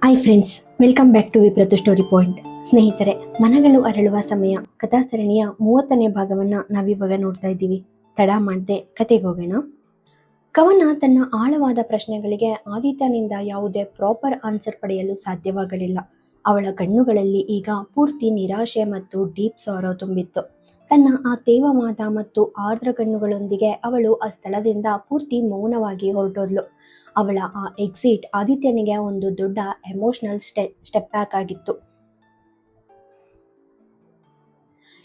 Hi friends, welcome back to ವಿಪ್ರತು story point. ಸ್ನೇಹಿತರೆ, ಮನಗಳು ಅರಳುವ ಸಮಯ ಕಥಾ ಸರಣಿಯ 30ನೇ ಭಾಗವನ್ನು ನಾವಿವಾಗ ನೋಡ್ತಾ ಇದ್ದೀವಿ. ತಡ ಮಾಡದೆ ಕತೆಗೋಗೋಣ. ಕವನ ತನ್ನ ಆಳವಾದ ಪ್ರಶ್ನೆಗಳಿಗೆ ಆದಿತ್ಯನಿಂದ ಯಾವುದೇ ಪ್ರಾಪರ್ ಆನ್ಸರ್ ಪಡೆಯಲು ಸಾಧ್ಯವಾಗಲಿಲ್ಲ. ಅವಳ ಕಣ್ಣುಗಳಲ್ಲಿ ಈಗ ಪೂರ್ತಿ ನಿರಾಶೆ ಮತ್ತು ಡೀಪ್ ಸಾರೋ ತುಂಬಿತ್ತು. ತನ್ನ ಆ ತೇವವಾದ ಮತ್ತು ಆರ್ದ್ರ ಕಣ್ಣುಗಳೊಂದಿಗೆ ಅವಳು ಆ ಸ್ಥಳದಿಂದ ಪೂರ್ತಿ ಮೌನವಾಗಿ ಹೊರಟೋದ್ಲು. ಅವಳ ಆ ಎಕ್ಸಿಟ್ ಆದಿತ್ಯನಿಗೆ ಒಂದು ದೊಡ್ಡ ಎಮೋಷನಲ್ ಸ್ಟೆಪ್ ಬ್ಯಾಕ್ ಆಗಿತ್ತು.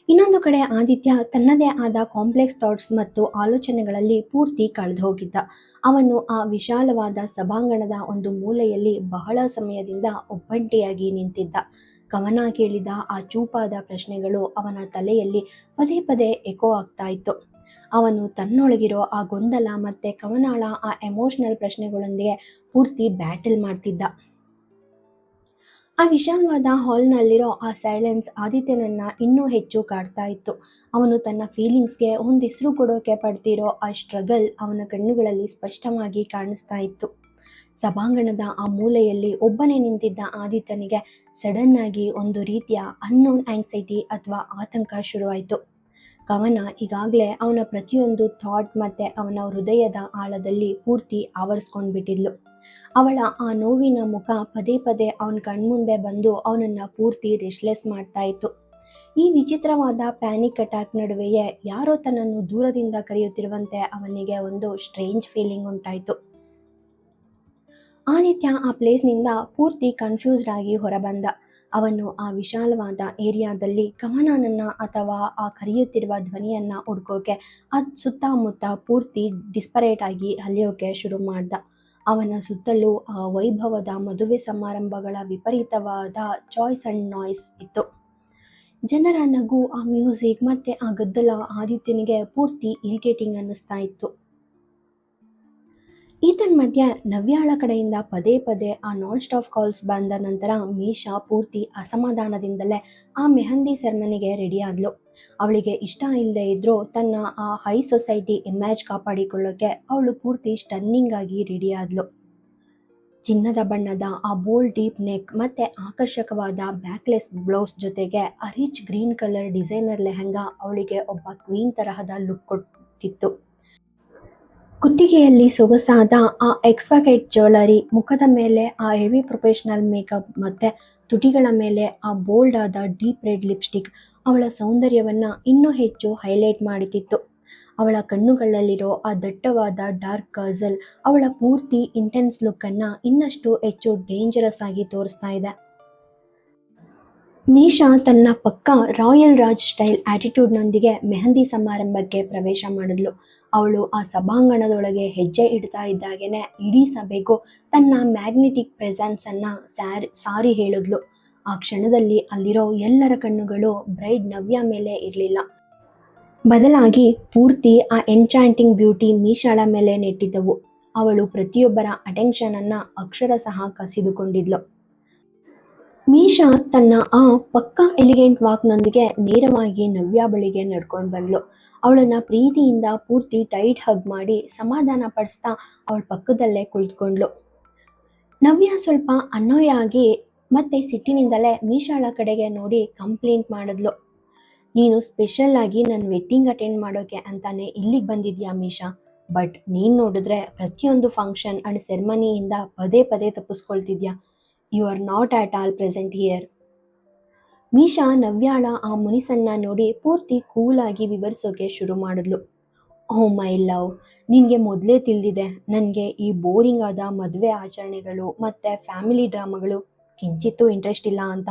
ಇನ್ನೊಂದು ಕಡೆ ಆದಿತ್ಯ ತನ್ನದೇ ಆದ ಕಾಂಪ್ಲೆಕ್ಸ್ ಥಾಟ್ಸ್ ಮತ್ತು ಆಲೋಚನೆಗಳಲ್ಲಿ ಪೂರ್ತಿ ಕಳೆದು ಹೋಗಿದ್ದ. ಅವನು ಆ ವಿಶಾಲವಾದ ಸಭಾಂಗಣದ ಒಂದು ಮೂಲೆಯಲ್ಲಿ ಬಹಳ ಸಮಯದಿಂದ ಒಬ್ಬಂಟಿಯಾಗಿ ನಿಂತಿದ್ದ. ಕವನ ಕೇಳಿದ ಆ ಚೂಪಾದ ಪ್ರಶ್ನೆಗಳು ಅವನ ತಲೆಯಲ್ಲಿ ಪದೇ ಪದೇ ಎಕೋ ಆಗ್ತಾ ಇತ್ತು. ಅವನು ತನ್ನೊಳಗಿರೋ ಆ ಗೊಂದಲ ಮತ್ತೆ ಕವನಾಳ ಆ ಎಮೋಷನಲ್ ಪ್ರಶ್ನೆಗಳೊಂದಿಗೆ ಪೂರ್ತಿ ಬ್ಯಾಟಲ್ ಮಾಡ್ತಿದ್ದ. ಆ ವಿಶಾಲವಾದ ಹಾಲ್ನಲ್ಲಿರೋ ಆ ಸೈಲೆನ್ಸ್ ಆದಿತ್ಯನನ್ನ ಇನ್ನೂ ಹೆಚ್ಚು ಕಾಡ್ತಾ ಇತ್ತು. ಅವನು ತನ್ನ ಫೀಲಿಂಗ್ಸ್ಗೆ ಒಂದು ಹೆಸರು ಕೊಡೋಕೆ ಪಡ್ತಿರೋ ಆ ಸ್ಟ್ರಗಲ್ ಅವನ ಕಣ್ಣುಗಳಲ್ಲಿ ಸ್ಪಷ್ಟವಾಗಿ ಕಾಣಿಸ್ತಾ ಇತ್ತು. ಸಭಾಂಗಣದ ಆ ಮೂಲೆಯಲ್ಲಿ ಒಬ್ಬನೇ ನಿಂತಿದ್ದ ಆದಿತ್ಯನಿಗೆ ಸಡನ್ ಆಗಿ ಒಂದು ರೀತಿಯ ಅನ್ನೋನ್ ಆಂಗ್ಸೈಟಿ ಅಥವಾ ಆತಂಕ ಶುರುವಾಯಿತು. ಕವನ ಈಗಾಗಲೇ ಅವನ ಪ್ರತಿಯೊಂದು ಥಾಟ್ ಮತ್ತೆ ಅವನ ಹೃದಯದ ಆಳದಲ್ಲಿ ಪೂರ್ತಿ ಆವರಿಸ್ಕೊಂಡ್ಬಿಟ್ಟಿದ್ಲು. ಅವಳ ಆ ನೋವಿನ ಮುಖ ಪದೇ ಪದೇ ಅವನ ಕಣ್ಮುಂದೆ ಬಂದು ಅವನನ್ನ ಪೂರ್ತಿ ರೆಸ್ಟ್ಲೆಸ್ ಮಾಡ್ತಾ ಇತ್ತು. ಈ ವಿಚಿತ್ರವಾದ ಪ್ಯಾನಿಕ್ ಅಟ್ಯಾಕ್ ನಡುವೆಯೇ ಯಾರೋ ತನ್ನನ್ನು ದೂರದಿಂದ ಕರೆಯುತ್ತಿರುವಂತೆ ಅವನಿಗೆ ಒಂದು ಸ್ಟ್ರೇಂಜ್ ಫೀಲಿಂಗ್ ಉಂಟಾಯಿತು. ಆದಿತ್ಯ ಆ ಪ್ಲೇಸ್ನಿಂದ ಪೂರ್ತಿ ಕನ್ಫ್ಯೂಸ್ಡ್ ಆಗಿ ಹೊರಬಂದ. ಅವನು ಆ ವಿಶಾಲವಾದ ಏರಿಯಾದಲ್ಲಿ ಕವನನನ್ನ ಅಥವಾ ಆ ಕರೆಯುತ್ತಿರುವ ಧ್ವನಿಯನ್ನ ಹುಡ್ಕೋಕೆ ಸುತ್ತಮುತ್ತ ಪೂರ್ತಿ ಡಿಸ್ಪರೇಟ್ ಆಗಿ ಅಲಿಯೋಕೆ ಶುರು ಮಾಡ್ದ. ಅವನ ಸುತ್ತಲೂ ಆ ವೈಭವದ ಮದುವೆ ಸಮಾರಂಭಗಳ ವಿಪರೀತವಾದ ಚಾಯ್ಸ್ ಅಂಡ್ ನಾಯ್ಸ್ ಇತ್ತು. ಜನರ ನಗು, ಆ ಮ್ಯೂಸಿಕ್ ಮತ್ತೆ ಆ ಗದ್ದಲ ಆದಿತ್ಯನಿಗೆ ಪೂರ್ತಿ ಇರಿಟೇಟಿಂಗ್ ಅನ್ನಿಸ್ತಾ ಇತ್ತು. ಈತನ್ ಮಧ್ಯೆ ನವ್ಯಾಳ ಕಡೆಯಿಂದ ಪದೇ ಪದೇ ಆ ನಾನ್ ಸ್ಟಾಪ್ ಕಾಲ್ಸ್ ಬಂದ ನಂತರ ಮೀಶಾ ಪೂರ್ತಿ ಅಸಮಾಧಾನದಿಂದಲೇ ಆ ಮೆಹಂದಿ ಸೆರೆಮನಿಗೆ ರೆಡಿ ಆದ್ಲು. ಅವಳಿಗೆ ಇಷ್ಟ ಇಲ್ಲದೆ ಇದ್ರೂ ತನ್ನ ಆ ಹೈ ಸೊಸೈಟಿ ಇಮೇಜ್ ಕಾಪಾಡಿಕೊಳ್ಳೋಕೆ ಅವಳು ಪೂರ್ತಿ ಸ್ಟನ್ನಿಂಗ್ ಆಗಿ ರೆಡಿ ಆದ್ಲು. ಚಿನ್ನದ ಬಣ್ಣದ ಆ ಬೋಲ್ಡ್ ಡೀಪ್ ನೆಕ್ ಮತ್ತೆ ಆಕರ್ಷಕವಾದ ಬ್ಯಾಕ್ಲೆಸ್ ಬ್ಲೌಸ್ ಜೊತೆಗೆ ಆ rich green colour designer lehenga ಅವಳಿಗೆ ಒಬ್ಬ ಕ್ವೀನ್ ತರಹದ ಲುಕ್ ಕೊಟ್ಟಿತ್ತು. ಕುತ್ತಿಗೆಯಲ್ಲಿ ಸೊಗಸಾದ ಆ ಎಕ್ಸ್ವಾಗೈಟ್ ಜ್ಯುವೆಲರಿ, ಮುಖದ ಮೇಲೆ ಆ ಹೆವಿ ಪ್ರೊಫೆಷನಲ್ ಮೇಕಪ್ ಮತ್ತೆ ತುಟಿಗಳ ಮೇಲೆ ಆ ಬೋಲ್ಡ್ ಆದ ಡೀಪ್ ರೆಡ್ ಲಿಪ್ಸ್ಟಿಕ್ ಅವಳ ಸೌಂದರ್ಯವನ್ನ ಇನ್ನೂ ಹೆಚ್ಚು ಹೈಲೈಟ್ ಮಾಡುತ್ತಿತ್ತು. ಅವಳ ಕಣ್ಣುಗಳಲ್ಲಿರೋ ಆ ದಟ್ಟವಾದ ಡಾರ್ಕ್ ಕಜಲ್ ಅವಳ ಪೂರ್ತಿ ಇಂಟೆನ್ಸ್ ಲುಕ್ ಅನ್ನ ಇನ್ನಷ್ಟು ಹೆಚ್ಚು ಡೇಂಜರಸ್ ಆಗಿ ತೋರಿಸ್ತಾ ಇದೆ. ಮೀಶಾ ತನ್ನ ಪಕ್ಕಾ ರಾಯಲ್ ರಾಜ್ ಸ್ಟೈಲ್ ಆಟಿಟ್ಯೂಡ್ನೊಂದಿಗೆ ಮೆಹಂದಿ ಸಮಾರಂಭಕ್ಕೆ ಪ್ರವೇಶ ಮಾಡಿದ್ಲು. ಅವಳು ಆ ಸಭಾಂಗಣದೊಳಗೆ ಹೆಜ್ಜೆ ಇಡ್ತಾ ಇದ್ದಾಗೇನೆ ಇಡೀ ಸಭೆಗೂ ತನ್ನ ಮ್ಯಾಗ್ನೆಟಿಕ್ ಪ್ರೆಸೆನ್ಸ್ ಅನ್ನ ಸಾರಿ ಹೇಳಿದ್ಲು. ಆ ಕ್ಷಣದಲ್ಲಿ ಅಲ್ಲಿರೋ ಎಲ್ಲರ ಕಣ್ಣುಗಳು ಬ್ರೈಡ್ ನವ್ಯ ಮೇಲೆ ಇರಲಿಲ್ಲ. ಬದಲಾಗಿ ಪೂರ್ತಿ ಆ ಎನ್ಚಾಂಟಿಂಗ್ ಬ್ಯೂಟಿ ಮೀಶಾಳ ಮೇಲೆ ನೆಟ್ಟಿದ್ದವು. ಅವಳು ಪ್ರತಿಯೊಬ್ಬರ ಅಟೆನ್ಷನ್ ಅನ್ನ ಅಕ್ಷರಶಃ ಕಸಿದುಕೊಂಡಿದ್ಲು. ಮೀಶಾ ತನ್ನ ಆ ಪಕ್ಕಾ ಎಲಿಗೆಂಟ್ ವಾಕ್ನೊಂದಿಗೆ ನೇರವಾಗಿ ನವ್ಯ ಬಳಿಗೆ ನಡ್ಕೊಂಡು ಬಂದ್ಲು. ಅವಳನ್ನ ಪ್ರೀತಿಯಿಂದ ಪೂರ್ತಿ ಟೈಟ್ ಹಗ್ ಮಾಡಿ ಸಮಾಧಾನ ಪಡಿಸ್ತಾ ಅವಳ ಪಕ್ಕದಲ್ಲೇ ಕುಳಿತುಕೊಂಡ್ಲು. ನವ್ಯ ಸ್ವಲ್ಪ ಅನಾಯ್ ಆಗಿ ಮತ್ತೆ ಸಿಟ್ಟಿನಿಂದಲೇ ಮೀಶಾಳ ಕಡೆಗೆ ನೋಡಿ ಕಂಪ್ಲೇಂಟ್ ಮಾಡಿದ್ಲು. ನೀನು ಸ್ಪೆಷಲ್ ಆಗಿ ನನ್ನ ವೆಡ್ಡಿಂಗ್ ಅಟೆಂಡ್ ಮಾಡೋಕೆ ಅಂತಾನೆ ಇಲ್ಲಿಗೆ ಬಂದಿದ್ಯಾ ಮೀಶಾ, ಬಟ್ ನೀನು ನೋಡಿದ್ರೆ ಪ್ರತಿಯೊಂದು ಫಂಕ್ಷನ್ ಅಂಡ್ ಸೆರೆಮನಿಯಿಂದ ಪದೇ ಪದೇ ತಪ್ಪಿಸ್ಕೊಳ್ತಿದ್ಯಾ. You are not at all present here. Misha ನವ್ಯಾಳ ಆ ಮುನಿಸನ್ನ ನೋಡಿ ಪೂರ್ತಿ ಕೂಲಾಗಿ ವಿವರಿಸೋಕೆ ಶುರು ಮಾಡಿದ್ಲು. ಓ ಮೈ ಲವ್, ನಿನಗೆ ಮೊದಲೇ ತಿಳಿದಿದೆ ನನಗೆ ಈ ಬೋರಿಂಗ್ ಆದ ಮದುವೆ ಆಚರಣೆಗಳು ಮತ್ತು ಫ್ಯಾಮಿಲಿ ಡ್ರಾಮಾಗಳು ಕಿಂಚಿತ್ತೂ ಇಂಟ್ರೆಸ್ಟ್ ಇಲ್ಲ ಅಂತ.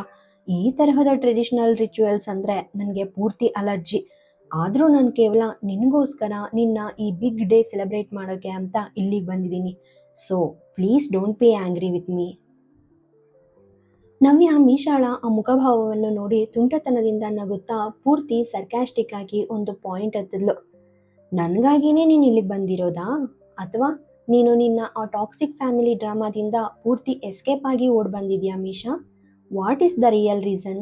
ಈ ತರಹದ ಟ್ರೆಡಿಷನಲ್ ರಿಚುವಲ್ಸ್ ಅಂದರೆ ನನಗೆ ಪೂರ್ತಿ ಅಲರ್ಜಿ. ಆದರೂ ನಾನು ಕೇವಲ ನಿನಗೋಸ್ಕರ ನಿನ್ನ ಈ ಬಿಗ್ ಡೇ ಸೆಲೆಬ್ರೇಟ್ ಮಾಡೋಕ್ಕೆ ಅಂತ ಇಲ್ಲಿಗೆ ಬಂದಿದ್ದೀನಿ. So please don't be angry with me. Navya ಮೀಶಾಳ ಆ ಮುಖಭಾವವನ್ನು ನೋಡಿ ತುಂಟತನದಿಂದ ನಗುತ್ತಾ ಪೂರ್ತಿ ಸರ್ಕ್ಯಾಸ್ಟಿಕ್ ಆಗಿ ಒಂದು ಪಾಯಿಂಟ್ ಎತ್ತಿದ್ಲು. ನನಗಾಗಿನೇ ನೀನು ಇಲ್ಲಿಗೆ ಬಂದಿರೋದಾ, ಅಥವಾ ನೀನು ನಿನ್ನ ಆ ಟಾಕ್ಸಿಕ್ ಫ್ಯಾಮಿಲಿ ಡ್ರಾಮಾದಿಂದ ಪೂರ್ತಿ ಎಸ್ಕೇಪ್ ಆಗಿ ಓಡ್ ಬಂದಿದ್ಯಾ Misha? What is the real reason?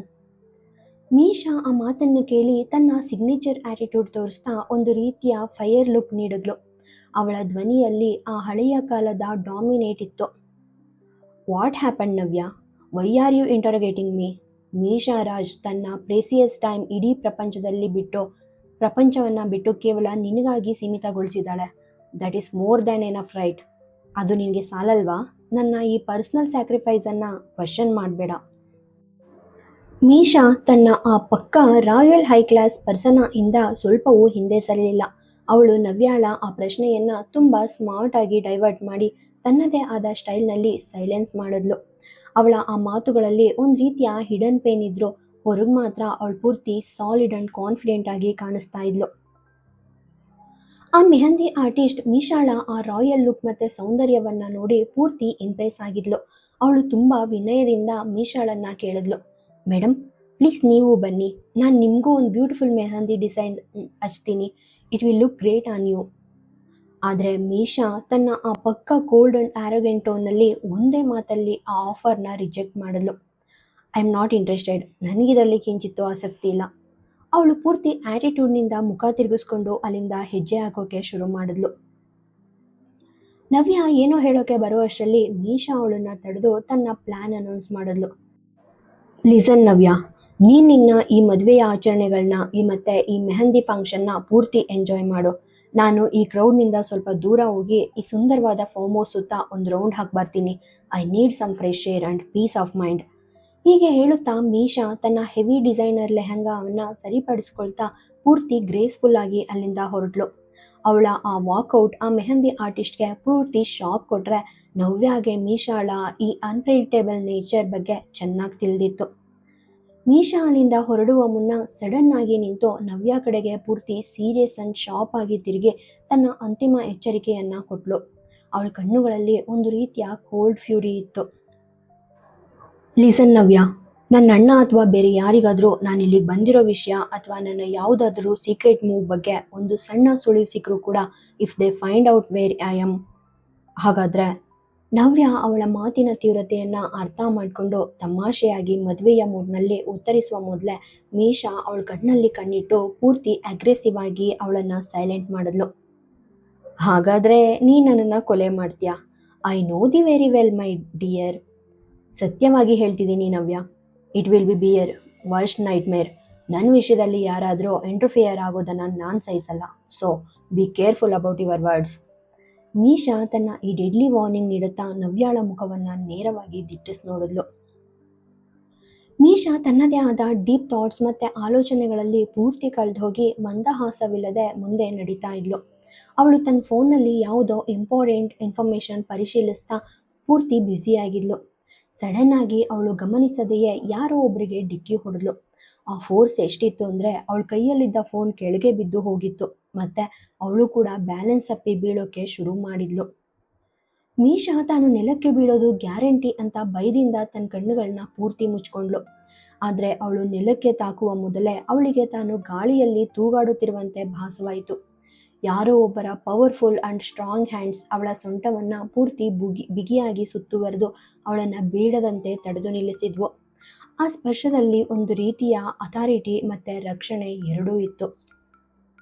Misha ಆ ಮಾತನ್ನು ಕೇಳಿ ತನ್ನ ಸಿಗ್ನೇಚರ್ ಆಟಿಟ್ಯೂಡ್ ತೋರಿಸ್ತಾ ಒಂದು ರೀತಿಯ ಫೈರ್ ಲುಕ್ ನೀಡಿದ್ಲು. ಅವಳ ಧ್ವನಿಯಲ್ಲಿ ಆ ಹಳೆಯ ಕಾಲದ ಡಾಮಿನೇಟ್ ಇತ್ತು. What happen Navya? Why are you interrogating me? Misha Raj ತನ್ನ ಪ್ರೇಸಿಯಸ್ ಟೈಮ್ ಇಡೀ ಪ್ರಪಂಚವನ್ನು ಬಿಟ್ಟು ಕೇವಲ ನಿನಗಾಗಿ ಸೀಮಿತಗೊಳಿಸಿದ್ದಾಳೆ. That is more than enough right? ಅದು ನಿನಗೆ ಸಾಲಲ್ವಾ? ನನ್ನ ಈ ಪರ್ಸ್ನಲ್ ಸ್ಯಾಕ್ರಿಫೈಸನ್ನು ಕ್ವಶನ್ ಮಾಡಬೇಡ. ಮೀಶಾ ತನ್ನ ಆ ಪಕ್ಕ ರಾಯಲ್ ಹೈ ಕ್ಲಾಸ್ ಪರ್ಸನ ಇಂದ ಸ್ವಲ್ಪವೂ ಹಿಂದೆ ಸರಿಲಿಲ್ಲ. ಅವಳು ನವ್ಯಾಳ ಆ ಪ್ರಶ್ನೆಯನ್ನು ತುಂಬ ಸ್ಮಾರ್ಟ್ ಆಗಿ ಡೈವರ್ಟ್ ಮಾಡಿ ತನ್ನದೇ ಆದ ಸ್ಟೈಲ್ನಲ್ಲಿ ಸೈಲೆನ್ಸ್ ಮಾಡಿದ್ಲು. ಅವಳ ಆ ಮಾತುಗಳಲ್ಲಿ ಒಂದು ರೀತಿಯ ಹಿಡನ್ ಪೇನ್ ಇದ್ರೂ ಹೊರಗೆ ಮಾತ್ರ ಅವಳು ಪೂರ್ತಿ ಸಾಲಿಡ್ ಆ್ಯಂಡ್ ಕಾನ್ಫಿಡೆಂಟ್ ಆಗಿ ಕಾಣಿಸ್ತಾ ಇದ್ಲು. ಆ ಮೆಹಂದಿ ಆರ್ಟಿಸ್ಟ್ ಮೀಶಾಳ ಆ ರಾಯಲ್ ಲುಕ್ ಮತ್ತು ಸೌಂದರ್ಯವನ್ನು ನೋಡಿ ಪೂರ್ತಿ ಇಂಪ್ರೆಸ್ ಆಗಿದ್ಲು. ಅವಳು ತುಂಬ ವಿನಯದಿಂದ ಮೀಶಾಳನ್ನು ಕೇಳಿದ್ಲು, ಮೇಡಮ್ ಪ್ಲೀಸ್ ನೀವು ಬನ್ನಿ, ನಾನು ನಿಮಗೂ ಒಂದು ಬ್ಯೂಟಿಫುಲ್ ಮೆಹಂದಿ ಡಿಸೈನ್ ಹಚ್ತೀನಿ, it will look great on you. ಆದರೆ ಮೀಶಾ ತನ್ನ ಆ ಪಕ್ಕ ಕೋಲ್ಡ್ ಆ್ಯಂಡ್ ಆ್ಯರೋಗೆಂಟ್ ಟೋನಲ್ಲಿ ಒಂದೇ ಮಾತಲ್ಲಿ ಆ ಆಫರ್ನ ರಿಜೆಕ್ಟ್ ಮಾಡಿದ್ಲು. ಐ ಆಮ್ ನಾಟ್ ಇಂಟ್ರೆಸ್ಟೆಡ್, ನನಗಿದರಲ್ಲಿ ಕಿಂಚಿತ್ತೂ ಆಸಕ್ತಿ ಇಲ್ಲ. ಅವಳು ಪೂರ್ತಿ ಆ್ಯಟಿಟ್ಯೂಡ್ನಿಂದ ಮುಖ ತಿರುಗಿಸ್ಕೊಂಡು ಅಲ್ಲಿಂದ ಹೆಜ್ಜೆ ಹಾಕೋಕೆ ಶುರು ಮಾಡಿದ್ಲು. ನವ್ಯ ಏನೋ ಹೇಳೋಕೆ ಬರುವಷ್ಟರಲ್ಲಿ ಮೀಶಾ ಅವಳನ್ನು ತಡೆದು ತನ್ನ ಪ್ಲ್ಯಾನ್ ಅನೌನ್ಸ್ ಮಾಡಿದ್ಲು. ಲಿಸನ್ ನವ್ಯ, ನೀನು ನಿನ್ನ ಈ ಮದುವೆಯ ಆಚರಣೆಗಳನ್ನ ಮತ್ತು ಈ ಮೆಹಂದಿ ಫಂಕ್ಷನ್ನ ಪೂರ್ತಿ ಎಂಜಾಯ್ ಮಾಡು. ನಾನು ಈ ಕ್ರೌಡ್ನಿಂದ ಸ್ವಲ್ಪ ದೂರ ಹೋಗಿ ಈ ಸುಂದರವಾದ ಫಾರ್ಮ್ ಹೌಸ್ ಸುತ್ತ ಒಂದು ರೌಂಡ್ ಹಾಕಿ ಬರ್ತೀನಿ. I need some fresh air and peace of mind. ಹೀಗೆ ಹೇಳುತ್ತಾ ಮೀಶಾ ತನ್ನ ಹೆವಿ ಡಿಸೈನರ್ ಲೆಹಂಗಾವನ್ನು ಸರಿಪಡಿಸ್ಕೊಳ್ತಾ ಪೂರ್ತಿ ಗ್ರೇಸ್ಫುಲ್ ಆಗಿ ಅಲ್ಲಿಂದ ಹೊರಟ್ಲು. ಅವಳ ಆ ವಾಕೌಟ್ ಆ ಮೆಹಂದಿ ಆರ್ಟಿಸ್ಟ್ಗೆ ಪೂರ್ತಿ ಶಾಕ್ ಕೊಟ್ಟರೆ ನವ್ಯಾಗೆ ಮೀಶಾಳ ಈ ಅನ್ಪ್ರೆಡಿಕ್ಟೇಬಲ್ ನೇಚರ್ ಬಗ್ಗೆ ಚೆನ್ನಾಗಿ ತಿಳಿದಿತ್ತು. ಮೀಶಾ ಅಲ್ಲಿಂದ ಹೊರಡುವ ಮುನ್ನ ಸಡನ್ ಆಗಿ ನಿಂತು ನವ್ಯ ಕಡೆಗೆ ಪೂರ್ತಿ ಸೀರಿಯಸ್ ಆ್ಯಂಡ್ ಶಾಪ್ ಆಗಿ ತಿರುಗಿ ತನ್ನ ಅಂತಿಮ ಎಚ್ಚರಿಕೆಯನ್ನು ಕೊಟ್ಟಳು. ಅವಳ ಕಣ್ಣುಗಳಲ್ಲಿ ಒಂದು ರೀತಿಯ ಕೋಲ್ಡ್ ಫ್ಯೂರಿ ಇತ್ತು. ಲಿಸನ್ ನವ್ಯ, ನನ್ನ ಅಣ್ಣ ಅಥವಾ ಬೇರೆ ಯಾರಿಗಾದರೂ ನಾನು ಇಲ್ಲಿಗೆ ಬಂದಿರೋ ವಿಷಯ ಅಥವಾ ನನ್ನ ಯಾವುದಾದ್ರೂ ಸೀಕ್ರೆಟ್ ಮೂವ್ ಬಗ್ಗೆ ಒಂದು ಸಣ್ಣ ಸುಳಿವು ಸಿಕ್ಕರೂ ಕೂಡ if they find out where I am, ಹಾಗಾದರೆ ನವ್ಯ ಅವಳ ಮಾತಿನ ತೀವ್ರತೆಯನ್ನು ಅರ್ಥ ಮಾಡಿಕೊಂಡು ತಮಾಷೆಯಾಗಿ ಮದುವೆಯ ಮೂಡ್ನಲ್ಲಿ ಉತ್ತರಿಸುವ ಮೊದಲೇ ಮೀಶಾ ಅವಳ ಕಣ್ಣಲ್ಲಿ ಕಣ್ಣಿಟ್ಟು ಪೂರ್ತಿ ಅಗ್ರೆಸಿವ್ ಆಗಿ ಅವಳನ್ನು ಸೈಲೆಂಟ್ ಮಾಡಿದ್ಲು. ಹಾಗಾದರೆ ನೀ ನನ್ನನ್ನು ಕೊಲೆ ಮಾಡ್ತೀಯಾ? I know the very well my dear. ಸತ್ಯವಾಗಿ ಹೇಳ್ತಿದ್ದೀನಿ Navya, it will be your worst nightmare. ನನ್ನ ವಿಷಯದಲ್ಲಿ ಯಾರಾದರೂ ಇಂಟರ್ಫಿಯರ್ ಆಗೋದನ್ನು ನಾನು ಸಹಿಸಲ್ಲ. So be careful about your words. Misha ತನ್ನ ಈ ಡೆಡ್ಲಿ ವಾರ್ನಿಂಗ್ ನೀಡುತ್ತಾ ನವ್ಯಾಳ ಮುಖವನ್ನು ನೇರವಾಗಿ ದಿಟ್ಟಿಸಿ ನೋಡಿದ್ಲು. ಮೀಶಾ ತನ್ನದೇ ಆದ ಡೀಪ್ ಥಾಟ್ಸ್ ಮತ್ತು ಆಲೋಚನೆಗಳಲ್ಲಿ ಪೂರ್ತಿ ಕಳೆದೋಗಿ ಮಂದಹಾಸವಿಲ್ಲದೆ ಮುಂದೆ ನಡೀತಾ ಇದ್ಲು. ಅವಳು ತನ್ನ ಫೋನ್ನಲ್ಲಿ ಯಾವುದೋ ಇಂಪಾರ್ಟೆಂಟ್ ಇನ್ಫಾರ್ಮೇಷನ್ ಪರಿಶೀಲಿಸ್ತಾ ಪೂರ್ತಿ ಬ್ಯುಸಿಯಾಗಿದ್ಲು. ಸಡನ್ ಆಗಿ ಅವಳು ಗಮನಿಸದೆಯೇ ಯಾರೋ ಒಬ್ಬರಿಗೆ ಡಿಕ್ಕಿ ಹೊಡೆದ್ಲು. ಆ ಫೋರ್ಸ್ ಎಷ್ಟಿತ್ತು ಅಂದರೆ ಅವಳ ಕೈಯಲ್ಲಿದ್ದ ಫೋನ್ ಕೆಳಗೆ ಬಿದ್ದು ಹೋಗಿತ್ತು ಮತ್ತು ಅವಳು ಕೂಡ ಬ್ಯಾಲೆನ್ಸ್ ತಪ್ಪಿ ಬೀಳೋಕ್ಕೆ ಶುರು ಮಾಡಿದ್ಲು. ಮೀಶಾ ತಾನು ನೆಲಕ್ಕೆ ಬೀಳೋದು ಗ್ಯಾರಂಟಿ ಅಂತ ಭಯದಿಂದ ತನ್ನ ಕಣ್ಣುಗಳನ್ನ ಪೂರ್ತಿ ಮುಚ್ಕೊಂಡ್ಳು. ಆದರೆ ಅವಳು ನೆಲಕ್ಕೆ ತಾಕುವ ಮೊದಲೇ ಅವಳಿಗೆ ತಾನು ಗಾಳಿಯಲ್ಲಿ ತೂಗಾಡುತ್ತಿರುವಂತೆ ಭಾಸವಾಯಿತು. ಯಾರೋ ಒಬ್ಬರ ಪವರ್ಫುಲ್ ಆ್ಯಂಡ್ ಸ್ಟ್ರಾಂಗ್ ಹ್ಯಾಂಡ್ಸ್ ಅವಳ ಸೊಂಟವನ್ನು ಪೂರ್ತಿ ಬಿಗಿಯಾಗಿ ಸುತ್ತುವರೆದು ಅವಳನ್ನು ಬೀಳದಂತೆ ತಡೆದು ನಿಲ್ಲಿಸಿದ್ವು. ಆ ಸ್ಪರ್ಶದಲ್ಲಿ ಒಂದು ರೀತಿಯ ಅಥಾರಿಟಿ ಮತ್ತು ರಕ್ಷಣೆ ಎರಡೂ ಇತ್ತು.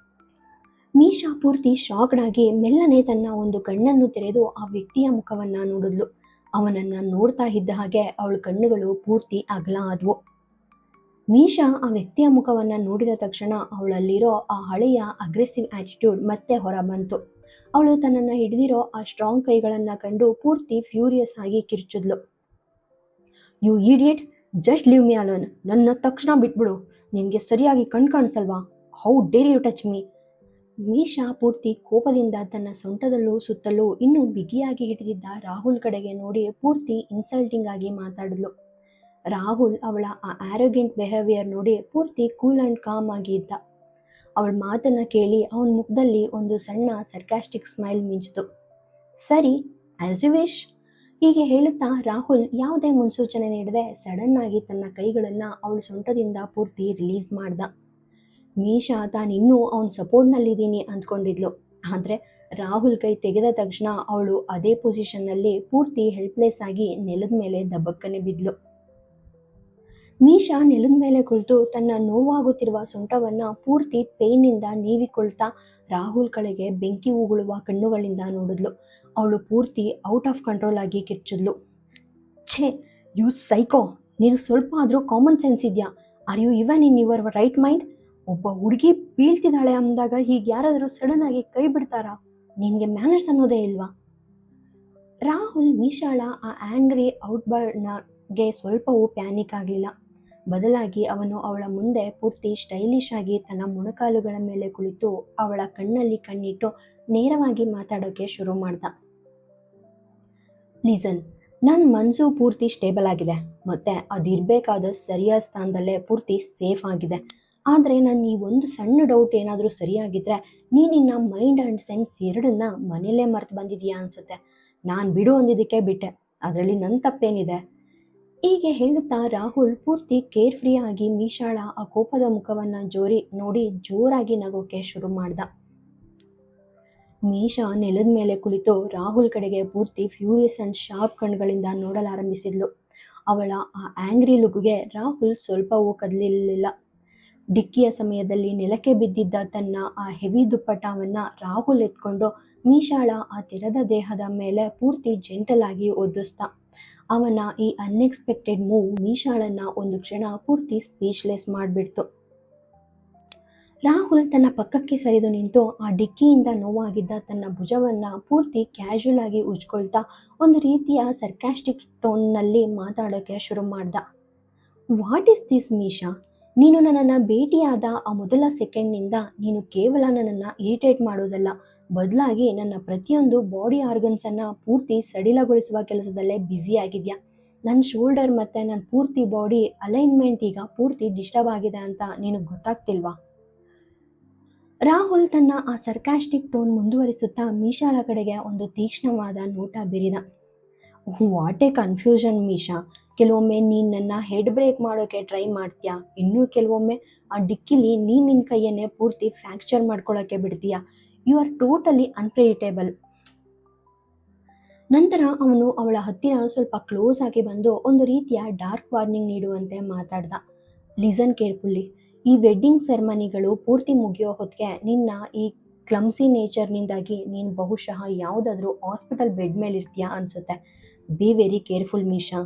ಮೀಶಾ ಪೂರ್ತಿ ಶಾಕ್ಡ್ ಆಗಿ ಮೆಲ್ಲನೆ ತನ್ನ ಒಂದು ಕಣ್ಣನ್ನು ತೆರೆದು ಆ ವ್ಯಕ್ತಿಯ ಮುಖವನ್ನು ನೋಡಿದ್ಲು. ಅವನನ್ನು ನೋಡ್ತಾ ಇದ್ದ ಹಾಗೆ ಅವಳ ಕಣ್ಣುಗಳು ಪೂರ್ತಿ ಅಗಲ ಆದವು. ಮೀಶಾ ಆ ವ್ಯಕ್ತಿಯ ಮುಖವನ್ನು ನೋಡಿದ ತಕ್ಷಣ ಅವಳಲ್ಲಿರೋ ಆ ಹಳೆಯ ಅಗ್ರೆಸಿವ್ ಆ್ಯಟಿಟ್ಯೂಡ್ ಮತ್ತೆ ಹೊರಬಂತು. ಅವಳು ತನ್ನನ್ನು ಹಿಡಿದಿರೋ ಆ ಸ್ಟ್ರಾಂಗ್ ಕೈಗಳನ್ನು ಕಂಡು ಪೂರ್ತಿ ಫ್ಯೂರಿಯಸ್ ಆಗಿ ಕಿರ್ಚಿದ್ಲು. You idiot, just leave me alone. ನನ್ನ ತಕ್ಷಣ ಬಿಟ್ಬಿಡು. ನಿನಗೆ ಸರಿಯಾಗಿ ಕಣ್ ಕಾಣಿಸಲ್ವಾ? How dare you touch me? Misha ಪೂರ್ತಿ ಕೋಪದಿಂದ ತನ್ನ ಸೊಂಟದಲ್ಲೂ ಸುತ್ತಲೂ ಇನ್ನೂ ಬಿಗಿಯಾಗಿ ಹಿಡಿದಿದ್ದ ರಾಹುಲ್ ಕಡೆಗೆ ನೋಡಿ ಪೂರ್ತಿ ಇನ್ಸಲ್ಟಿಂಗ್ ಆಗಿ ಮಾತಾಡಿದ್ಲು. ರಾಹುಲ್ ಅವಳ ಆ ಆ್ಯರೋಗೆಂಟ್ ಬಿಹೇವಿಯರ್ ನೋಡಿ ಪೂರ್ತಿ ಕೂಲ್ ಆ್ಯಂಡ್ ಕಾಮ್ ಆಗಿ ಇದ್ದ. ಅವಳ ಮಾತನ್ನು ಕೇಳಿ ಅವನ ಮುಖದಲ್ಲಿ ಒಂದು ಸಣ್ಣ ಸರ್ಕ್ಯಾಸ್ಟಿಕ್ ಸ್ಮೈಲ್ ಮಿಂಚಿತು. ಸರಿ, ಆ್ಯಸ್ ಯು ವಿಶ್. ಹೀಗೆ ಹೇಳುತ್ತಾ ರಾಹುಲ್ ಯಾವುದೇ ಮುನ್ಸೂಚನೆ ನೀಡದೆ ಸಡನ್ ಆಗಿ ತನ್ನ ಕೈಗಳನ್ನು ಅವಳ ಸೊಂಟದಿಂದ ಪೂರ್ತಿ ರಿಲೀಸ್ ಮಾಡ್ದ. ಮೀಶಾ ತಾನಿನ್ನೂ ಅವನ ಸಪೋರ್ಟ್ನಲ್ಲಿದ್ದೀನಿ ಅಂದ್ಕೊಂಡಿದ್ಲು. ಆದರೆ ರಾಹುಲ್ ಕೈ ತೆಗೆದ ತಕ್ಷಣ ಅವಳು ಅದೇ ಪೊಸಿಷನ್ನಲ್ಲಿ ಪೂರ್ತಿ ಹೆಲ್ಪ್ಲೆಸ್ ಆಗಿ ನೆಲದ ಮೇಲೆ ದಬ್ಬಕ್ಕನೆ ಬಿದ್ಲು. ಮೀಶಾ ನೆಲದ ಮೇಲೆ ಕುಳಿತು ತನ್ನ ನೋವಾಗುತ್ತಿರುವ ಸೊಂಟವನ್ನು ಪೂರ್ತಿ ಪೇಯ್ನಿಂದ ನೀವಿಕೊಳ್ತಾ ರಾಹುಲ್ ಕಡೆಗೆ ಬೆಂಕಿ ಉಗುಳುವ ಕಣ್ಣುಗಳಿಂದ ನೋಡಿದ್ಲು. ಅವಳು ಪೂರ್ತಿ ಔಟ್ ಆಫ್ ಕಂಟ್ರೋಲ್ ಆಗಿ ಕಿರ್ಚಿದ್ಲು. ಛೇ, ಯು ಸೈಕೋ, ನೀನು ಸ್ವಲ್ಪ ಆದರೂ ಕಾಮನ್ ಸೆನ್ಸ್ ಇದೆಯಾ? Are you even in your right mind? ಒಬ್ಬ ಹುಡುಗಿ ಬೀಳ್ತಿದ್ದಾಳೆ ಅಂದಾಗ ಹೀಗೆ ಯಾರಾದರೂ ಸಡನ್ ಆಗಿ ಕೈ ಬಿಡ್ತಾರಾ? ನಿನಗೆ ಮ್ಯಾನರ್ಸ್ ಅನ್ನೋದೇ ಇಲ್ವಾ? ರಾಹುಲ್ ಮೀಶಾಳ ಆ ಆಂಗ್ರಿ ಔಟ್ಬರ್ಡ್ಗೆ ಸ್ವಲ್ಪವೂ ಪ್ಯಾನಿಕ್ ಆಗಲಿಲ್ಲ. ಬದಲಾಗಿ ಅವನು ಅವಳ ಮುಂದೆ ಪೂರ್ತಿ ಸ್ಟೈಲಿಶ್ ಆಗಿ ತನ್ನ ಮೊಣಕಾಲುಗಳ ಮೇಲೆ ಕುಳಿತು ಅವಳ ಕಣ್ಣಲ್ಲಿ ಕಣ್ಣಿಟ್ಟು ನೇರವಾಗಿ ಮಾತಾಡೋಕೆ ಶುರು ಮಾಡ್ದ. ಲಿಸನ್, ನನ್ನ ಮನಸ್ಸು ಪೂರ್ತಿ ಸ್ಟೇಬಲ್ ಆಗಿದೆ ಮತ್ತು ಅದಿರಬೇಕಾದ ಸರಿಯಾದ ಸ್ಥಾನದಲ್ಲೇ ಪೂರ್ತಿ ಸೇಫ್ ಆಗಿದೆ. ಆದರೆ ನನ್ನ ಈ ಒಂದು ಸಣ್ಣ ಡೌಟ್ ಏನಾದರೂ ಸರಿಯಾಗಿದ್ದರೆ ನಿನ್ನ ಮೈಂಡ್ ಆ್ಯಂಡ್ ಸೆನ್ಸ್ ಎರಡನ್ನ ಮನೇಲೇ ಮರೆತು ಬಂದಿದೆಯಾ ಅನಿಸುತ್ತೆ. ನಾನು ಬಿಡು ಅಂದಿದ್ದಕ್ಕೆ ಬಿಟ್ಟೆ, ಅದರಲ್ಲಿ ನನ್ನ ತಪ್ಪೇನಿದೆ? ಹೀಗೆ ಹೇಳುತ್ತಾ ರಾಹುಲ್ ಪೂರ್ತಿ ಕೇರ್ಫ್ರೀ ಆಗಿ ಮೀಶಾಳ ಆ ಕೋಪದ ಮುಖವನ್ನು ನೋಡಿ ಜೋರಾಗಿ ನಗೋಕೆ ಶುರು ಮಾಡ್ದ. ಮೀಶಾ ನೆಲದ ಮೇಲೆ ಕುಳಿತು ರಾಹುಲ್ ಕಡೆಗೆ ಪೂರ್ತಿ ಫ್ಯೂರಿಯಸ್ ಆ್ಯಂಡ್ ಶಾರ್ಪ್ ಕಣ್ಗಳಿಂದ ನೋಡಲಾರಂಭಿಸಿದ್ಲು. ಅವಳ ಆ ಆಂಗ್ರಿ ಲುಕ್ಗೆ ರಾಹುಲ್ ಸ್ವಲ್ಪವೂ ಕದಲಿರಲಿಲ್ಲ. ಡಿಕ್ಕಿಯ ಸಮಯದಲ್ಲಿ ನೆಲಕ್ಕೆ ಬಿದ್ದಿದ್ದ ತನ್ನ ಆ ಹೆವಿ ದುಪ್ಪಟ್ಟವನ್ನು ರಾಹುಲ್ ಎತ್ಕೊಂಡು ಮೀಶಾಳ ಆ ತೆರೆದ ದೇಹದ ಮೇಲೆ ಪೂರ್ತಿ ಜೆಂಟಲ್ ಆಗಿ ಒದ್ದಿಸ್ದ. ಅವನ ಈ ಅನ್ಎಕ್ಸ್ಪೆಕ್ಟೆಡ್ ಮೂವ್ ಮೀಶಾಳನ್ನ ಒಂದು ಕ್ಷಣ ಪೂರ್ತಿ ಸ್ಪೀಚ್ಲೆಸ್ ಮಾಡಿಬಿಡ್ತು. ರಾಹುಲ್ ತನ್ನ ಪಕ್ಕಕ್ಕೆ ಸರಿದು ನಿಂತು ಆ ಡಿಕ್ಕಿಯಿಂದ ನೋವಾಗಿದ್ದ ತನ್ನ ಭುಜವನ್ನು ಪೂರ್ತಿ ಕ್ಯಾಶುಯಲ್ ಆಗಿ ಉಜ್ಕೊಳ್ತಾ ಒಂದು ರೀತಿಯ ಸರ್ಕ್ಯಾಸ್ಟಿಕ್ ಟೋನ್ನಲ್ಲಿ ಮಾತಾಡೋಕ್ಕೆ ಶುರು ಮಾಡ್ದ. What is this Misha? ನೀನು ನನ್ನನ್ನು ಭೇಟಿಯಾದ ಆ ಮೊದಲ ಸೆಕೆಂಡ್ನಿಂದ ನೀನು ಕೇವಲ ನನ್ನನ್ನು ಇರಿಟೇಟ್ ಮಾಡೋದಲ್ಲ, ಬದಲಾಗಿ ನನ್ನ ಪ್ರತಿಯೊಂದು ಬಾಡಿ ಆರ್ಗನ್ಸನ್ನು ಪೂರ್ತಿ ಸಡಿಲಗೊಳಿಸುವ ಕೆಲಸದಲ್ಲೇ ಬ್ಯುಸಿಯಾಗಿದೆಯಾ. ನನ್ನ ಶೋಲ್ಡರ್ ಮತ್ತು ನನ್ನ ಪೂರ್ತಿ ಬಾಡಿ ಅಲೈನ್ಮೆಂಟ್ ಈಗ ಪೂರ್ತಿ ಡಿಸ್ಟರ್ಬ್ ಆಗಿದೆ ಅಂತ ನಿನಗೆ ಗೊತ್ತಾಗ್ತಿಲ್ವಾ? ರಾಹುಲ್ ತನ್ನ ಆ ಸರ್ಕ್ಯಾಸ್ಟಿಕ್ ಟೋನ್ ಮುಂದುವರಿಸುತ್ತಾ ಮೀಶಾಳ ಕಡೆಗೆ ಒಂದು ತೀಕ್ಷ್ಣವಾದ ನೋಟ ಬೀರಿದ. What a confusion Misha. ಕೆಲವೊಮ್ಮೆ ನೀನು ನನ್ನ ಹೆಡ್ ಬ್ರೇಕ್ ಮಾಡೋಕ್ಕೆ ಟ್ರೈ ಮಾಡ್ತೀಯಾ, ಇನ್ನೂ ಕೆಲವೊಮ್ಮೆ ಆ ಡಿಕ್ಕಿಲಿ ನಿನ್ನ ಕೈಯನ್ನೇ ಪೂರ್ತಿ ಫ್ರ್ಯಾಕ್ಚರ್ ಮಾಡ್ಕೊಳ್ಳೋಕ್ಕೆ ಬಿಡ್ತೀಯಾ. You are totally unpredictable. ನಂತರ ಅವನು ಅವಳ ಹತ್ತಿರ ಸ್ವಲ್ಪ ಕ್ಲೋಸ್ ಆಗಿ ಬಂದು ಒಂದು ರೀತಿಯ ಡಾರ್ಕ್ ವಾರ್ನಿಂಗ್ ನೀಡುವಂತೆ ಮಾತಾಡ್ದ. ಲಿಸನ್ ಕೇರ್ಫುಲ್ಲಿ, ಈ ವೆಡ್ಡಿಂಗ್ ಸೆರೆಮನಿಗಳು ಪೂರ್ತಿ ಮುಗಿಯೋ ಹೊತ್ತಿಗೆ ನಿನ್ನ ಈ ಕ್ಲಮ್ಸಿ ನೇಚರ್ನಿಂದಾಗಿ ನೀನು ಬಹುಶಃ ಯಾವುದಾದ್ರೂ ಹಾಸ್ಪಿಟಲ್ ಬೆಡ್ ಮೇಲಿರ್ತೀಯಾ ಅನಿಸುತ್ತೆ. Be very careful Misha.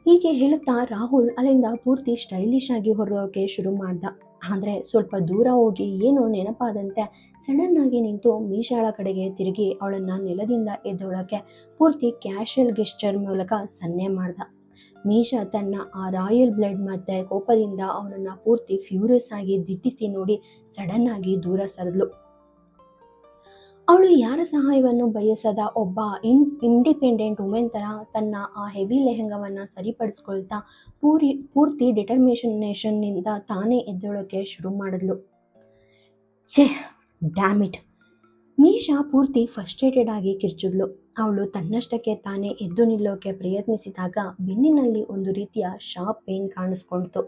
ಹೀಗೆ ಹೇಳುತ್ತಾ ರಾಹುಲ್ ಅಲ್ಲಿಂದ ಪೂರ್ತಿ ಸ್ಟೈಲಿಶ್ ಆಗಿ ಹೊರಡೋಕೆ ಶುರು ಮಾಡ್ದ. ಆದರೆ ಸ್ವಲ್ಪ ದೂರ ಹೋಗಿ ಏನೋ ನೆನಪಾದಂತೆ ಸಡನ್ ಆಗಿ ನಿಂತು ಮೀಶಾಳ ಕಡೆಗೆ ತಿರುಗಿ ಅವಳನ್ನು ನೆಲದಿಂದ ಎದ್ದೊಳಕ್ಕೆ ಪೂರ್ತಿ ಕ್ಯಾಶುಯಲ್ ಗೆಸ್ಚರ್ ಮೂಲಕ ಸನ್ನೆ ಮಾಡ್ದ. ಮೀಶಾ ತನ್ನ ಆ ರಾಯಲ್ ಬ್ಲಡ್ ಮತ್ತು ಕೋಪದಿಂದ ಅವನನ್ನು ಪೂರ್ತಿ ಫ್ಯೂರಿಯಸ್ ಆಗಿ ದಿಟ್ಟಿಸಿ ನೋಡಿ ಸಡನ್ ಆಗಿ ದೂರ ಸರಿದ್ಲು. ಅವಳು ಯಾರ ಸಹಾಯವನ್ನು ಬಯಸದ ಒಬ್ಬ ಇಂಡಿಪೆಂಡೆಂಟ್ ವುಮೆನ್ ಥರ ತನ್ನ ಆ ಹೆವಿ ಲೆಹಂಗವನ್ನು ಸರಿಪಡಿಸ್ಕೊಳ್ತಾ ಪೂರ್ತಿ ಡಿಟರ್ಮಿನೇಷನ್ನಿಂದ ತಾನೇ ಎದ್ದೊಳಕ್ಕೆ ಶುರು ಮಾಡಿದ್ಲು. ಛೇ, ಡ್ಯಾಮ್ ಇಟ್. ಮೀಶಾ ಪೂರ್ತಿ ಫಸ್ಟ್ರೇಟೆಡ್ ಆಗಿ ಕಿರ್ಚಿದ್ಲು. ಅವಳು ತನ್ನಷ್ಟಕ್ಕೆ ತಾನೇ ಎದ್ದು ನಿಲ್ಲೋಕೆ ಪ್ರಯತ್ನಿಸಿದಾಗ ಬೆನ್ನಿನಲ್ಲಿ ಒಂದು ರೀತಿಯ ಶಾರ್ಪ್ ಪೇನ್ ಕಾಣಿಸ್ಕೊಳ್ತು.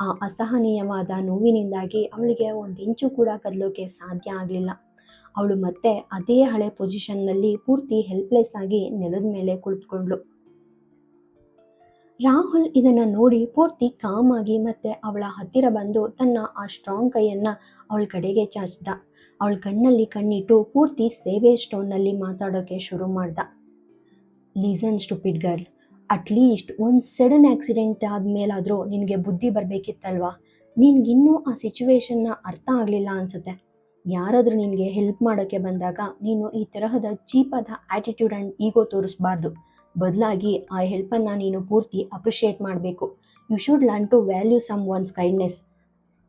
ಆ ಅಸಹನೀಯವಾದ ನೋವಿನಿಂದಾಗಿ ಅವಳಿಗೆ ಒಂದು ಇಂಚು ಕೂಡ ಕದಲೋಕೆ ಸಾಧ್ಯ ಆಗಲಿಲ್ಲ. ಅವಳು ಮತ್ತೆ ಅದೇ ಹಳೆ ಪೊಸಿಷನ್ನಲ್ಲಿ ಪೂರ್ತಿ ಹೆಲ್ಪ್ಲೆಸ್ ಆಗಿ ನೆಲದ ಮೇಲೆ ಕುಳಿತುಕೊಂಡ್ಳು. ರಾಹುಲ್ ಇದನ್ನು ನೋಡಿ ಪೂರ್ತಿ ಕಾಮ್ ಆಗಿ ಮತ್ತೆ ಅವಳ ಹತ್ತಿರ ಬಂದು ತನ್ನ ಆ ಸ್ಟ್ರಾಂಗ್ ಕೈಯನ್ನು ಅವಳ ಕಡೆಗೆ ಚಾಚಿದ. ಅವಳ ಕಣ್ಣಲ್ಲಿ ಕಣ್ಣಿಟ್ಟು ಪೂರ್ತಿ ಸೇವೇಜ್ ಟೋನ್ನಲ್ಲಿ ಮಾತಾಡೋಕ್ಕೆ ಶುರು ಮಾಡ್ದ. ಲಿಸನ್ ಸ್ಟುಪಿಡ್ ಗರ್ಲ್, ಅಟ್ಲೀಸ್ಟ್ ಒಂದು ಸಡನ್ ಆಕ್ಸಿಡೆಂಟ್ ಆದಮೇಲಾದರೂ ನಿನಗೆ ಬುದ್ಧಿ ಬರಬೇಕಿತ್ತಲ್ವಾ? ನಿನಗಿನ್ನೂ ಆ ಸಿಚುವೇಶನ್ನ ಅರ್ಥ ಆಗಲಿಲ್ಲ ಅನಿಸುತ್ತೆ. ಯಾರಾದರೂ ನಿನಗೆ ಹೆಲ್ಪ್ ಮಾಡೋಕ್ಕೆ ಬಂದಾಗ ನೀನು ಈ ತರಹದ ಚೀಪಾದ ಆ್ಯಟಿಟ್ಯೂಡ್ ಆ್ಯಂಡ್ ಈಗೋ ತೋರಿಸ್ಬಾರ್ದು. ಬದಲಾಗಿ ಆ ಹೆಲ್ಪನ್ನು ನೀನು ಪೂರ್ತಿ ಅಪ್ರಿಷಿಯೇಟ್ ಮಾಡಬೇಕು. You should learn to value someone's kindness.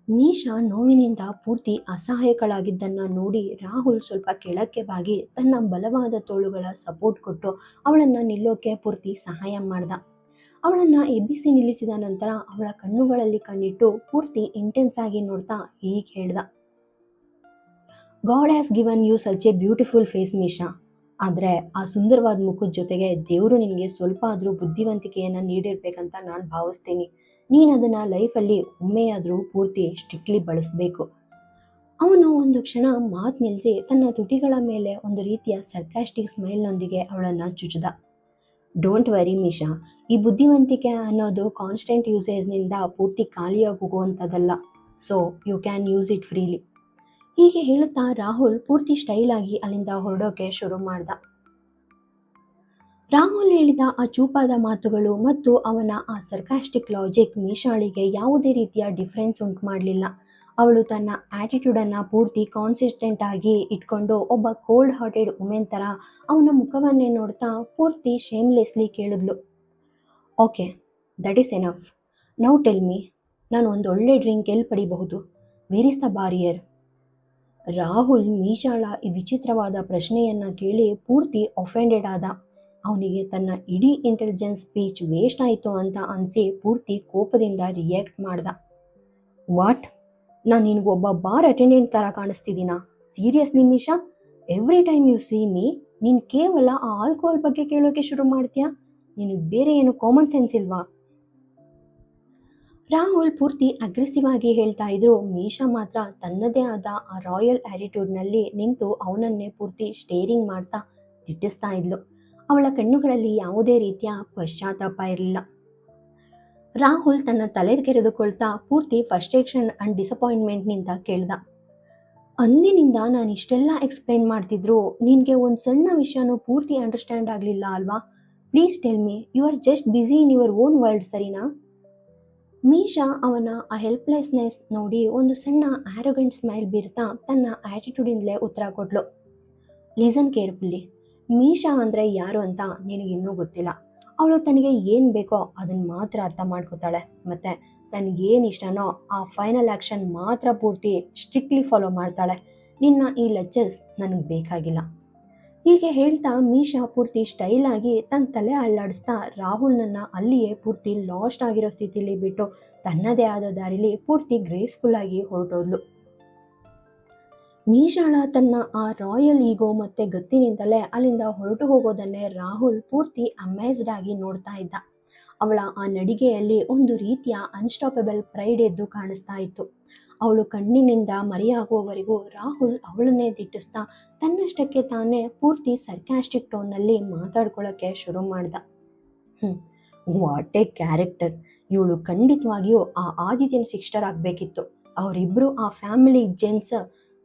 Misha ನೋವಿನಿಂದ ಪೂರ್ತಿ ಅಸಹಾಯಕಳಾಗಿದ್ದನ್ನು ನೋಡಿ ರಾಹುಲ್ ಸ್ವಲ್ಪ ಕೆಳಕ್ಕೆ ಬಾಗಿ ತನ್ನ ಬಲವಾದ ತೋಳುಗಳ ಸಪೋರ್ಟ್ ಕೊಟ್ಟು ಅವಳನ್ನು ನಿಲ್ಲೋಕೆ ಪೂರ್ತಿ ಸಹಾಯ ಮಾಡ್ದ. ಅವಳನ್ನು ಎಬ್ಬಿಸಿ ನಿಲ್ಲಿಸಿದ ನಂತರ ಅವಳ ಕಣ್ಣುಗಳಲ್ಲಿ ಕಣ್ಣಿಟ್ಟು ಪೂರ್ತಿ ಇಂಟೆನ್ಸ್ ಆಗಿ ನೋಡ್ತಾ ಹೀಗೆ ಹೇಳ್ದ. God has given you such a beautiful face Misha. ಆದರೆ ಆ ಸುಂದರವಾದ ಮುಖದ ಜೊತೆಗೆ ದೇವರು ನಿನಗೆ ಸ್ವಲ್ಪ ಆದರೂ ಬುದ್ಧಿವಂತಿಕೆಯನ್ನು ನೀಡಿರ್ಬೇಕಂತ ನಾನು ಭಾವಿಸ್ತೀನಿ. ನೀನು ಅದನ್ನು ಲೈಫಲ್ಲಿ ಒಮ್ಮೆಯಾದರೂ ಪೂರ್ತಿ ಸ್ಟ್ರಿಕ್ಟ್ಲಿ ಬಳಸಬೇಕು. ಅವನು ಒಂದು ಕ್ಷಣ ಮಾತು ನಿಲ್ಲಿಸಿ ತನ್ನ ತುಟಿಗಳ ಮೇಲೆ ಒಂದು ರೀತಿಯ ಸರ್ಕ್ಯಾಸ್ಟಿಕ್ ಸ್ಮೈಲ್ನೊಂದಿಗೆ ಅವಳನ್ನು ಚುಚ್ಚಿದ. ಡೋಂಟ್ ವರಿ ಮೀಶಾ, ಈ ಬುದ್ಧಿವಂತಿಕೆ ಅನ್ನೋದು ಕಾನ್ಸ್ಟೆಂಟ್ ಯೂಸೇಜ್ನಿಂದ ಪೂರ್ತಿ ಖಾಲಿಯಾಗಿ ಹೋಗುವಂಥದ್ದಲ್ಲ. So you can use it freely. ಹೀಗೆ ಹೇಳುತ್ತಾ ರಾಹುಲ್ ಪೂರ್ತಿ ಸ್ಟೈಲ್ ಆಗಿ ಅಲ್ಲಿಂದ ಹೊರಡೋಕೆ ಶುರು ಮಾಡ್ದ. ರಾಹುಲ್ ಹೇಳಿದ ಆ ಚೂಪಾದ ಮಾತುಗಳು ಮತ್ತು ಅವನ ಆ ಸರ್ಕಾಸ್ಟಿಕ್ ಲಾಜಿಕ್ ಮೀಶಾಳಿಗೆ ಯಾವುದೇ ರೀತಿಯ ಡಿಫರೆನ್ಸ್ ಉಂಟು ಮಾಡಲಿಲ್ಲ. ಅವಳು ತನ್ನ ಆಟಿಟ್ಯೂಡನ್ನು ಪೂರ್ತಿ ಕಾನ್ಸಿಸ್ಟೆಂಟ್ ಆಗಿ ಇಟ್ಕೊಂಡು ಒಬ್ಬ ಕೋಲ್ಡ್ ಹಾರ್ಟೆಡ್ ವುಮೆನ್ ಥರ ಅವನ ಮುಖವನ್ನೇ ನೋಡ್ತಾ ಪೂರ್ತಿ ಶೇಮ್ಲೆಸ್ಲಿ ಕೇಳಿದ್ಲು. Okay, that is enough. Now tell me, ನಾನು ಒಂದು ಒಳ್ಳೆ ಡ್ರಿಂಕ್ ಎಲ್ಲಿ ಪಡಿಬಹುದು? Where is the barrier? Rahul ಮೀಶಾಳ ಈ ವಿಚಿತ್ರವಾದ ಪ್ರಶ್ನೆಯನ್ನು ಕೇಳಿ ಪೂರ್ತಿ ಅಫೆಂಡೆಡ್ ಆದ. ಅವನಿಗೆ ತನ್ನ ಇಡೀ ಇಂಟೆಲಿಜೆನ್ಸ್ ಸ್ಪೀಚ್ ವೇಸ್ಟ್ ಆಯಿತು ಅಂತ ಅನಿಸಿ ಪೂರ್ತಿ ಕೋಪದಿಂದ ರಿಯಾಕ್ಟ್ ಮಾಡ್ದ. ವಾಟ್? ನಾನು ನಿನಗೊಬ್ಬ ಬಾರ್ ಅಟೆಂಡೆಂಟ್ ಥರ ಕಾಣಿಸ್ತಿದ್ದೀನಾ? Seriously Misha, every time you see me ನೀನು ಕೇವಲ ಆ ಆಲ್ಕೋಹಾಲ್ ಬಗ್ಗೆ ಕೇಳೋಕೆ ಶುರು ಮಾಡ್ತೀಯಾ? ನಿನಗೆ ಬೇರೆ ಏನು ಕಾಮನ್ ಸೆನ್ಸ್ ಇಲ್ವಾ? ರಾಹುಲ್ ಪೂರ್ತಿ ಅಗ್ರೆಸಿವ್ ಆಗಿ ಹೇಳ್ತಾ ಇದ್ರು. ಮೀಶಾ ಮಾತ್ರ ತನ್ನದೇ ಆದ ಆ ರಾಯಲ್ ಆಟಿಟ್ಯೂಡ್ನಲ್ಲಿ ನಿಂತು ಅವನನ್ನೇ ಪೂರ್ತಿ ಸ್ಟೇರಿಂಗ್ ಮಾಡ್ತಾ ದಿಟ್ಟಿಸ್ತಾ ಇದ್ಲು. ಅವಳ ಕಣ್ಣುಗಳಲ್ಲಿ ಯಾವುದೇ ರೀತಿಯ ಪಶ್ಚಾತ್ತಾಪ ಇರಲಿಲ್ಲ. ರಾಹುಲ್ ತನ್ನ ತಲೆ ಕೆರೆದುಕೊಳ್ತಾ ಪೂರ್ತಿ ಫ್ರಸ್ಟ್ರೇಷನ್ ಆ್ಯಂಡ್ ಡಿಸಪಾಯಿಂಟ್ಮೆಂಟ್ನಿಂದ ಕೇಳ್ದ. ಅಂದಿನಿಂದ ನಾನು ಇಷ್ಟೆಲ್ಲ ಎಕ್ಸ್ಪ್ಲೈನ್ ಮಾಡ್ತಿದ್ರು ನಿನಗೆ ಒಂದು ಸಣ್ಣ ವಿಷಯನೂ ಪೂರ್ತಿ ಅಂಡರ್ಸ್ಟ್ಯಾಂಡ್ ಆಗಲಿಲ್ಲ ಅಲ್ವಾ? Please tell me, you are just busy in your own world, ಸರಿನಾ? ಮೀಶಾ ಅವನ ಆ ಹೆಲ್ಪ್ಲೆಸ್ನೆಸ್ ನೋಡಿ ಒಂದು ಸಣ್ಣ ಆ್ಯರೋಗೆಂಟ್ ಸ್ಮೈಲ್ ಬೀರ್ತಾ ತನ್ನ ಆ್ಯಟಿಟ್ಯೂಡಿಂದಲೇ ಉತ್ತರ ಕೊಟ್ಲು. ಲಿಸನ್ ಕೇರ್ಫುಲ್ಲಿ, ಮೀಶಾ ಅಂದರೆ ಯಾರು ಅಂತ ನಿನಗಿನ್ನೂ ಗೊತ್ತಿಲ್ಲ. ಅವಳು ತನಗೆ ಏನು ಬೇಕೋ ಅದನ್ನು ಮಾತ್ರ ಅರ್ಥ ಮಾಡ್ಕೋತಾಳೆ, ಮತ್ತು ತನಗೇನು ಇಷ್ಟನೋ ಆ ಫೈನಲ್ ಆ್ಯಕ್ಷನ್ ಮಾತ್ರ ಪೂರ್ತಿ ಸ್ಟ್ರಿಕ್ಟ್ಲಿ ಫಾಲೋ ಮಾಡ್ತಾಳೆ. ನಿನ್ನ ಈ ಲೆಕ್ಚರ್ಸ್ ನನಗೆ ಬೇಕಾಗಿಲ್ಲ. ಹೀಗೆ ಹೇಳ್ತಾ ಮೀಶಾ ಪೂರ್ತಿ ಸ್ಟೈಲಾಗಿ ತನ್ನ ತಲೆ ಅಲ್ಲಾಡಿಸ್ತಾ ರಾಹುಲ್ನನ್ನು ಅಲ್ಲಿಯೇ ಪೂರ್ತಿ ಲಾಸ್ಟ್ ಆಗಿರೋ ಸ್ಥಿತಿಲಿ ಬಿಟ್ಟು ತನ್ನದೇ ಆದ ದಾರಿಲಿ ಪೂರ್ತಿ ಗ್ರೇಸ್ಫುಲ್ಲಾಗಿ ಹೊರಟೋದ್ಲು. ಮೀಶಾಳ ತನ್ನ ಆ ರಾಯಲ್ ಈಗೋ ಮತ್ತು ಗತ್ತಿನಿಂದಲೇ ಅಲ್ಲಿಂದ ಹೊರಟು ಹೋಗೋದನ್ನೇ ರಾಹುಲ್ ಪೂರ್ತಿ ಅಮೇಜ್ಡ್ ಆಗಿ ನೋಡ್ತಾ ಇದ್ದ. ಅವಳ ಆ ನಡಿಗೆಯಲ್ಲಿ ಒಂದು ರೀತಿಯ ಅನ್ಸ್ಟಾಪಬಲ್ ಪ್ರೈಡ್ ಎದ್ದು ಕಾಣಿಸ್ತಾ ಇತ್ತು. ಅವಳು ಕಣ್ಣಿನಿಂದ ಮರೆಯಾಗುವವರೆಗೂ ರಾಹುಲ್ ಅವಳನ್ನೇ ದಿಟ್ಟಿಸ್ತಾ ತನ್ನಷ್ಟಕ್ಕೆ ತಾನೇ ಪೂರ್ತಿ ಸರ್ಕಾಸ್ಟಿಕ್ ಟೋನ್ನಲ್ಲಿ ಮಾತಾಡ್ಕೊಳ್ಳೋಕ್ಕೆ ಶುರು ಮಾಡ್ದ. What A character! ಇವಳು ಖಂಡಿತವಾಗಿಯೂ ಆ ಆದಿತ್ಯನ ಸಿಸ್ಟರ್ ಆಗಬೇಕಿತ್ತು. ಅವರಿಬ್ಬರು ಆ ಫ್ಯಾಮಿಲಿ ಜೆನ್ಸ್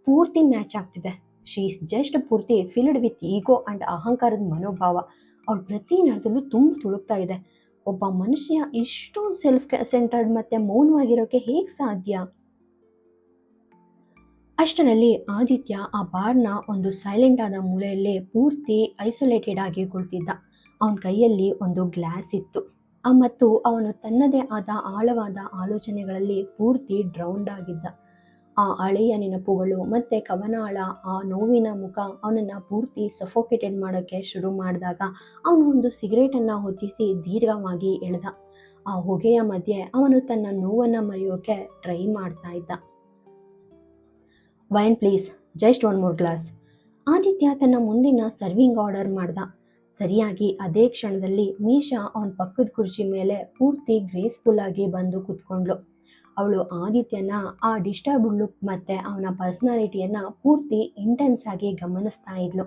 ಪೂರ್ತಿ ಮ್ಯಾಚ್ ಆಗ್ತಿದೆ. ಶೀ ಈಸ್ ಜಸ್ಟ್ ಪೂರ್ತಿ ಫಿಲ್ಡ್ ವಿತ್ ಈಗೋ ಆ್ಯಂಡ್ ಅಹಂಕಾರದ ಮನೋಭಾವ. ಅವಳು ಪ್ರತಿ ನರದಲ್ಲೂ ತುಂಬ ತುಳುಕ್ತಾ ಇದೆ. ಒಬ್ಬ ಮನುಷ್ಯ ಇಷ್ಟೊಂದು ಸೆಲ್ಫ್ ಸೆಂಟರ್ಡ್ ಮತ್ತು ಮೌನವಾಗಿರೋಕ್ಕೆ ಹೇಗೆ ಸಾಧ್ಯ? ಅಷ್ಟರಲ್ಲಿ ಆದಿತ್ಯ ಆ ಬಾರ್ನ ಒಂದು ಸೈಲೆಂಟ್ ಆದ ಮೂಲೆಯಲ್ಲಿ ಪೂರ್ತಿ ಐಸೋಲೇಟೆಡ್ ಆಗಿ ಕುಳಿತಿದ್ದ. ಅವನ ಕೈಯಲ್ಲಿ ಒಂದು ಗ್ಲಾಸ್ ಇತ್ತು ಮತ್ತು ಅವನು ತನ್ನದೇ ಆದ ಆಳವಾದ ಆಲೋಚನೆಗಳಲ್ಲಿ ಪೂರ್ತಿ ಡ್ರೌಂಡ್ ಆಗಿದ್ದ. ಆ ಹಳೆಯ ನೆನಪುಗಳು ಮತ್ತು ಕವನಾಳ ಆ ನೋವಿನ ಮುಖ ಅವನನ್ನು ಪೂರ್ತಿ ಸಫೋಕೇಟೆಡ್ ಮಾಡೋಕ್ಕೆ ಶುರು ಮಾಡಿದಾಗ ಅವನು ಒಂದು ಸಿಗರೇಟನ್ನು ಹೊತ್ತಿಸಿ ದೀರ್ಘವಾಗಿ ಎಳೆದ. ಆ ಹೊಗೆಯ ಮಧ್ಯೆ ಅವನು ತನ್ನ ನೋವನ್ನು ಮರೆಯೋಕೆ ಟ್ರೈ ಮಾಡ್ತಾ ಇದ್ದ. Wine please, just one more glass. Aditya ತನ್ನ ಮುಂದಿನ ಸರ್ವಿಂಗ್ ಆರ್ಡರ್ ಮಾಡ್ದ. ಸರಿಯಾಗಿ ಅದೇ ಕ್ಷಣದಲ್ಲಿ ಮೀಶಾ ಅವನ ಪಕ್ಕದ ಕುರ್ಚಿ ಮೇಲೆ ಪೂರ್ತಿ ಗ್ರೇಸ್ಫುಲ್ ಆಗಿ ಬಂದು ಕೂತ್ಕೊಂಡ್ಳು. ಅವಳು ಆದಿತ್ಯನ ಆ ಡಿಸ್ಟರ್ಬ್ಡ್ ಲುಕ್ ಮತ್ತು ಅವನ ಪರ್ಸ್ನಾಲಿಟಿಯನ್ನು ಪೂರ್ತಿ ಇಂಟೆನ್ಸ್ ಆಗಿ ಗಮನಿಸ್ತಾ ಇದ್ಲು.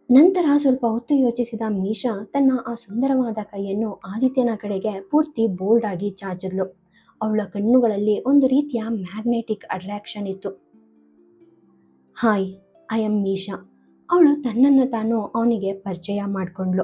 ನಂತರ ಸ್ವಲ್ಪ ಹೊತ್ತು ಯೋಚಿಸಿದ ಮೀಶಾ ತನ್ನ ಆ ಸುಂದರವಾದ ಕೈಯನ್ನು ಆದಿತ್ಯನ ಕಡೆಗೆ ಪೂರ್ತಿ ಬೋಲ್ಡ್ ಆಗಿ ಚಾಚಿದ್ಲು. ಅವಳ ಕಣ್ಣುಗಳಲ್ಲಿ ಒಂದು ರೀತಿಯ ಮ್ಯಾಗ್ನೆಟಿಕ್ ಅಟ್ರಾಕ್ಷನ್ ಇತ್ತು. Hi, I am Misha. ಅವಳು ತನ್ನನ್ನು ತಾನು ಅವನಿಗೆ ಪರಿಚಯ ಮಾಡಿಕೊಂಡ್ಳು.